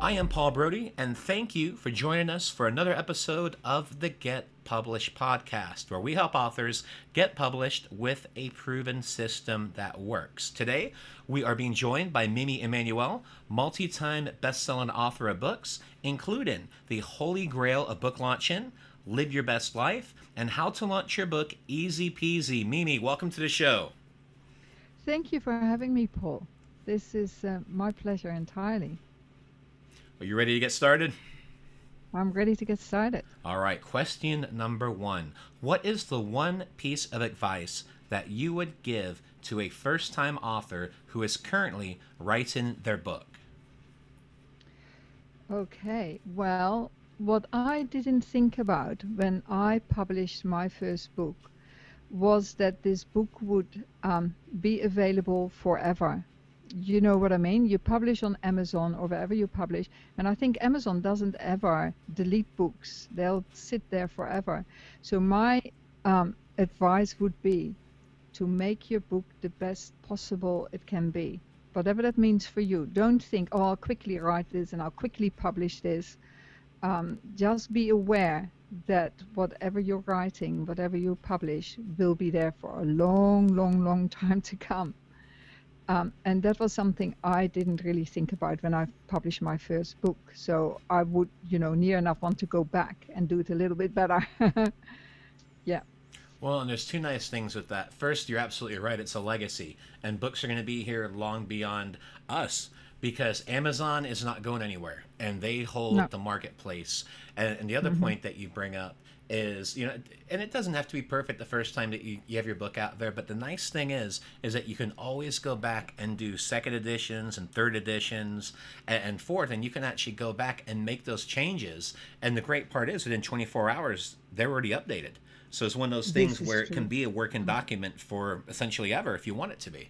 I am Paul Brodie, and thank you for joining us for another episode of the Get Published podcast, where we help authors get published with a proven system that works. Today, we are being joined by Emmanuel, multi-time bestselling author of books, including The Holy Grail of Book Launching, Live Your Best Life, and How to Launch Your Book Easy Peasy. Mimi, welcome to the show. Thank you for having me, Paul. This is my pleasure entirely. Are you ready to get started? I'm ready to get started. All right, question number one. What is the one piece of advice that you would give to a first-time author who is currently writing their book? Okay, well, what I didn't think about when I published my first book was that this book would be available forever. You know what I mean? You publish on Amazon or wherever you publish, and I think Amazon doesn't ever delete books. They'll sit there forever. So my advice would be to make your book the best possible it can be. Whatever that means for you. Don't think, oh, I'll quickly write this and I'll quickly publish this. Just be aware that whatever you're writing, whatever you publish, will be there for a long, long, long time to come. And that was something I didn't really think about when I published my first book. So I would, near enough want to go back and do it a little bit better. Yeah. Well, and there's two nice things with that. First, you're absolutely right. It's a legacy. And books are going to be here long beyond us because Amazon is not going anywhere. And they hold the marketplace. And the other point that you bring up is, and it doesn't have to be perfect the first time that you have your book out there, but the nice thing is that you can always go back and do second editions and third editions and fourth, and you can actually go back and make those changes. And the great part is within 24 hours, they're already updated. So it's one of those things where it can be a working document for essentially ever if you want it to be.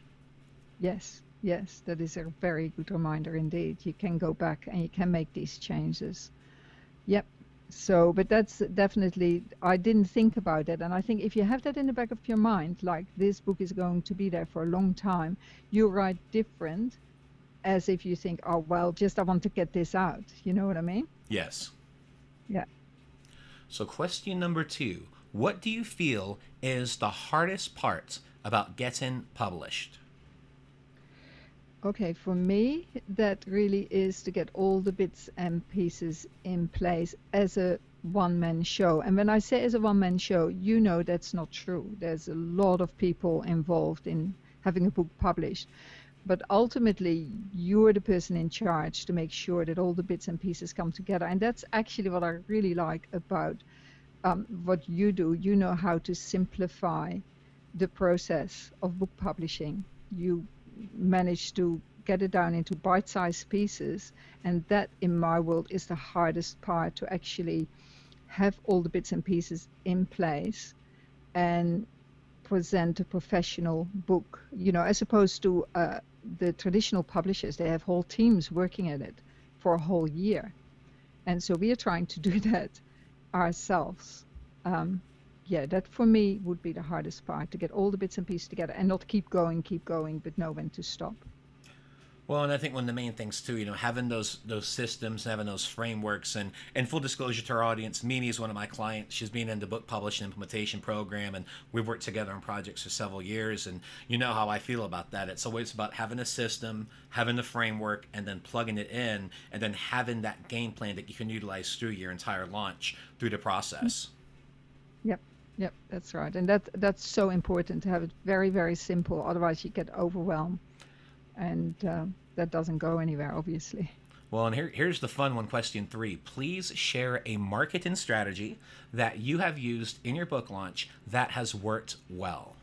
Yes, that is a very good reminder indeed. You can go back and you can make these changes. Yep. So, but that's definitely, I didn't think about it. And I think if you have that in the back of your mind, like this book is going to be there for a long time, you write different as if you think, oh, well, I want to get this out. You know what I mean? Yes. Yeah. So question number two, what do you feel is the hardest part about getting published? Okay, for me, that really is to get all the bits and pieces in place as a one-man show. And when I say as a one-man show, that's not true. There's a lot of people involved in having a book published. But ultimately, you're the person in charge to make sure that all the bits and pieces come together. And that's actually what I really like about what you do. You know how to simplify the process of book publishing. You manage to get it down into bite-sized pieces, and that in my world is the hardest part, to actually have all the bits and pieces in place and present a professional book, as opposed to the traditional publishers. They have whole teams working at it for a whole year, and so we are trying to do that ourselves. That for me would be the hardest part, to get all the bits and pieces together and not keep going, but know when to stop. Well, and I think one of the main things too, having those systems, having those frameworks, and full disclosure to our audience, Mimi is one of my clients. She's been in the book publishing implementation program, and we've worked together on projects for several years. And you know how I feel about that. It's always about having a system, having the framework, and then plugging it in, and then having that game plan that you can utilize through your entire launch through the process. Yep, that's right. And that's so important to have it very, very simple. Otherwise you get overwhelmed, and that doesn't go anywhere, obviously. Well, and here's the fun one, question three. Please share a marketing strategy that you have used in your book launch that has worked well.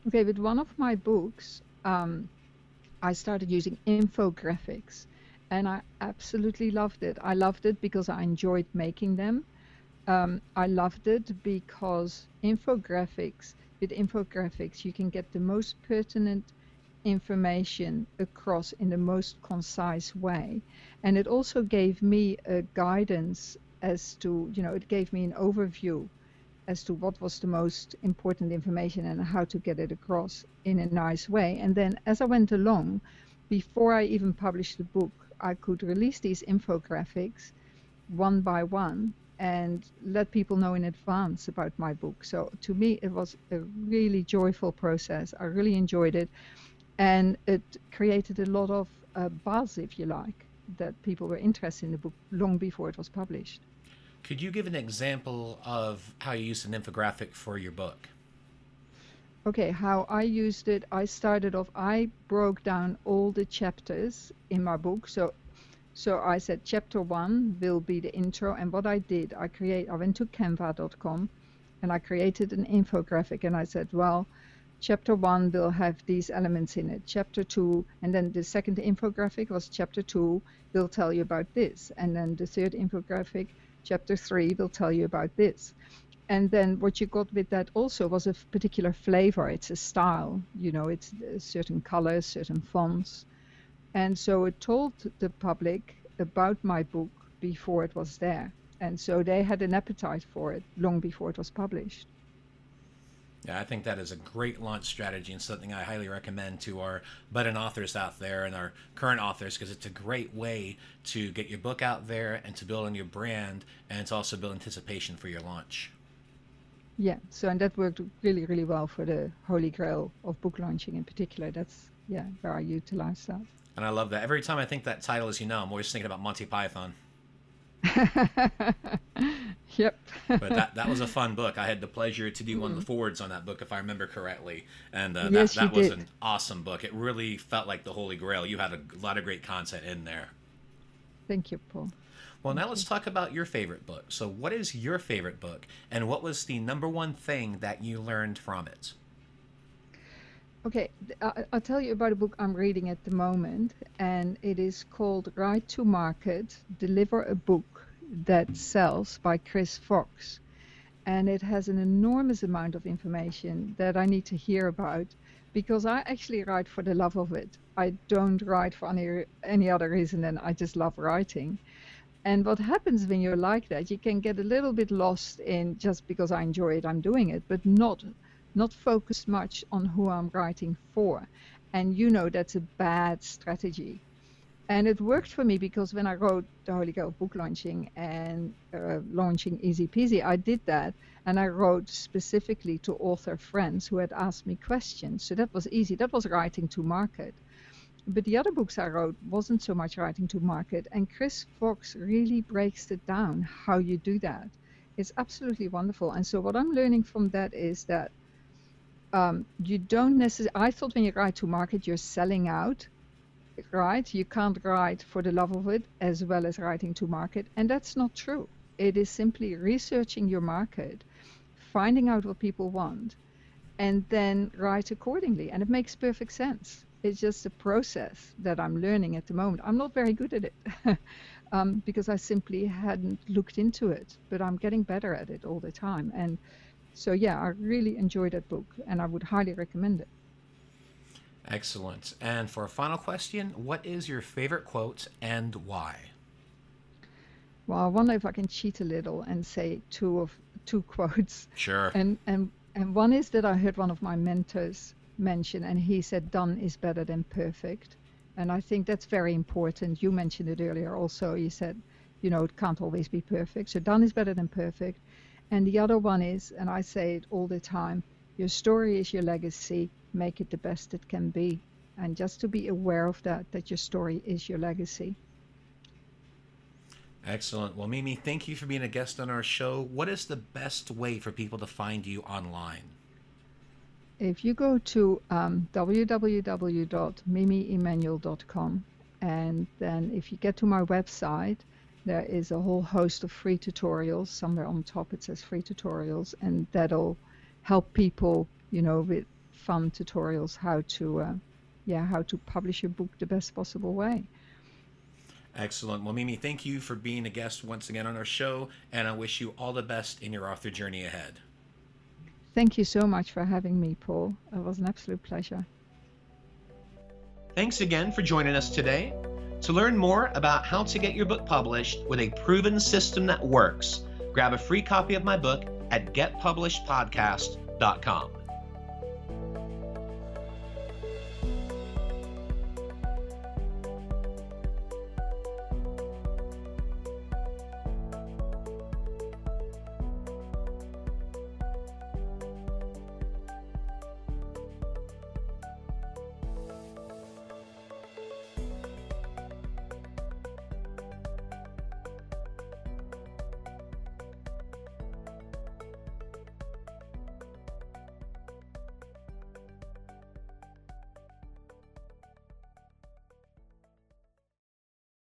Okay, with one of my books, I started using infographics, and I absolutely loved it. I loved it because I enjoyed making them. I loved it because with infographics, you can get the most pertinent information across in the most concise way. And it also gave me a guidance as to, it gave me an overview as to what was the most important information and how to get it across in a nice way. And then as I went along, before I even published the book, I could release these infographics one by one and let people know in advance about my book. So to me, it was a really joyful process. I really enjoyed it. And it created a lot of buzz, if you like, that people were interested in the book long before it was published. Could you give an example of how you used an infographic for your book? Okay, how I used it, I started off, I broke down all the chapters in my book. So I said chapter 1 will be the intro, and what I did, I went to canva.com and I created an infographic, and I said, well, chapter 1 will have these elements in it. Chapter 2, and then the second infographic was chapter 2 will tell you about this, and then the third infographic, chapter 3, will tell you about this. And then what you got with that also was a particular flavor. It's a style, you know, it's certain colors, certain fonts. And so it told the public about my book before it was there. And so they had an appetite for it long before it was published. Yeah, I think that is a great launch strategy and something I highly recommend to our budding authors out there and our current authors, because it's a great way to get your book out there and to build on your brand, and it's also build anticipation for your launch. Yeah, so and that worked really, really well for the holy grail of book launching in particular. That's, yeah, where I utilized that. And I love that. Every time I think that title, as you know, I'm always thinking about Monty Python. Yep. But that was a fun book. I had the pleasure to do one of the forwards on that book, if I remember correctly. And yes, that was did. an awesome book. It really felt like the Holy Grail. You had a lot of great content in there. Thank you, Paul. Well, now let's talk about your favorite book. So what is your favorite book, and what was the #1 thing that you learned from it? Okay, I'll tell you about a book I'm reading at the moment, and it is called Ride to Market, Deliver a Book That Sells by Chris Fox. And it has an enormous amount of information that I need to hear about, because I actually write for the love of it. I don't write for any other reason than I just love writing. And what happens when you're like that, you can get a little bit lost in just because I enjoy it, I'm doing it, but not focused much on who I'm writing for. And you know that's a bad strategy. And it worked for me, because when I wrote The Holy Grail Book Launching and Launching Easy Peasy, I did that. And I wrote specifically to author friends who had asked me questions. So that was easy. That was writing to market. But the other books I wrote wasn't so much writing to market. And Chris Fox really breaks it down, how you do that. It's absolutely wonderful. And so what I'm learning from that is that you don't necessarily, I thought when you write to market, you're selling out, right? You can't write for the love of it as well as writing to market. And that's not true. It is simply researching your market, finding out what people want, and then write accordingly. And it makes perfect sense. It's just a process that I'm learning at the moment. I'm not very good at it because I simply hadn't looked into it, but I'm getting better at it all the time. And so, yeah, I really enjoyed that book, and I would highly recommend it. Excellent. And for a final question, what is your favorite quote and why? Well, I wonder if I can cheat a little and say two quotes. Sure. And one is that I heard one of my mentors mention, and he said, done is better than perfect. And I think that's very important. You mentioned it earlier also. You said, you know, it can't always be perfect. So done is better than perfect. And the other one is, and I say it all the time, your story is your legacy. Make it the best it can be. And just to be aware of that your story is your legacy. Excellent. Well, Mimi, thank you for being a guest on our show. What is the best way for people to find you online? If you go to www.mimiemmanuel.com, and then if you get to my website, there is a whole host of free tutorials. Somewhere on top it says free tutorials, and that'll help people, you know, with fun tutorials how to publish your book the best possible way. Excellent. Well, Mimi, thank you for being a guest once again on our show, and I wish you all the best in your author journey ahead. Thank you so much for having me, Paul. It was an absolute pleasure. Thanks again for joining us today. To learn more about how to get your book published with a proven system that works, grab a free copy of my book at getpublishedpodcast.com.